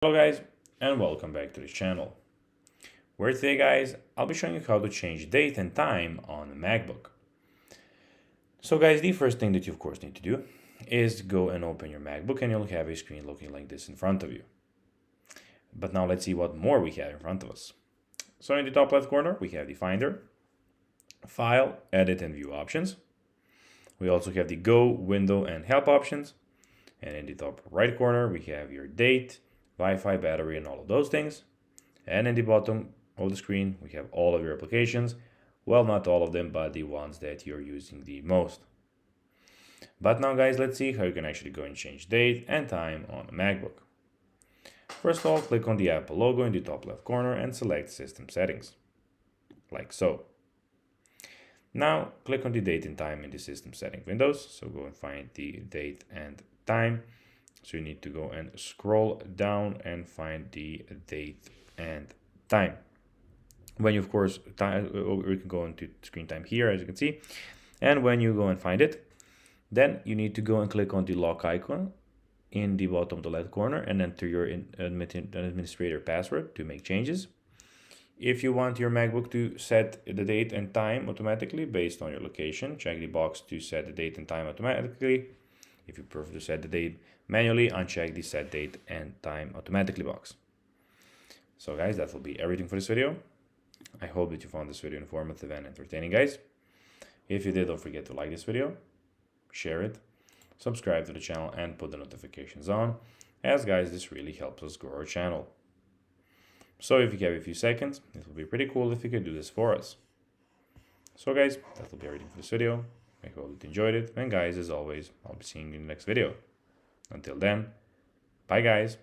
Hello guys, and welcome back to this channel, where today guys, I'll be showing you how to change date and time on the MacBook. So guys, the first thing that you of course need to do is go and open your MacBook and you'll have a screen looking like this in front of you. But now let's see what more we have in front of us. So in the top left corner, we have the Finder, File, Edit and View options. We also have the Go, Window and Help options. And in the top right corner, we have your date, Wi-Fi, battery, and all of those things. And in the bottom of the screen, we have all of your applications. Well, not all of them, but the ones that you're using the most. But now, guys, let's see how you can actually go and change date and time on a MacBook. First of all, click on the Apple logo in the top left corner and select System Settings, like so. Now, click on the date and time in the System Settings windows. So go and find the date and time. So you need to go and scroll down and find the date and time. When you, of course, we can go into screen time here, as you can see. And when you go and find it, then you need to go and click on the lock icon in the bottom of the left corner and enter your administrator password to make changes. If you want your MacBook to set the date and time automatically based on your location, check the box to set the date and time automatically. If you prefer to set the date manually, uncheck the set date and time automatically box. So guys, that will be everything for this video. I hope that you found this video informative and entertaining, guys. If you did, don't forget to like this video, share it, subscribe to the channel, and put the notifications on, as guys, this really helps us grow our channel. So if you have a few seconds, it will be pretty cool if you could do this for us. So guys, that will be everything for this video. I hope that you enjoyed it, and guys, as always, I'll be seeing you in the next video. Until then, bye guys.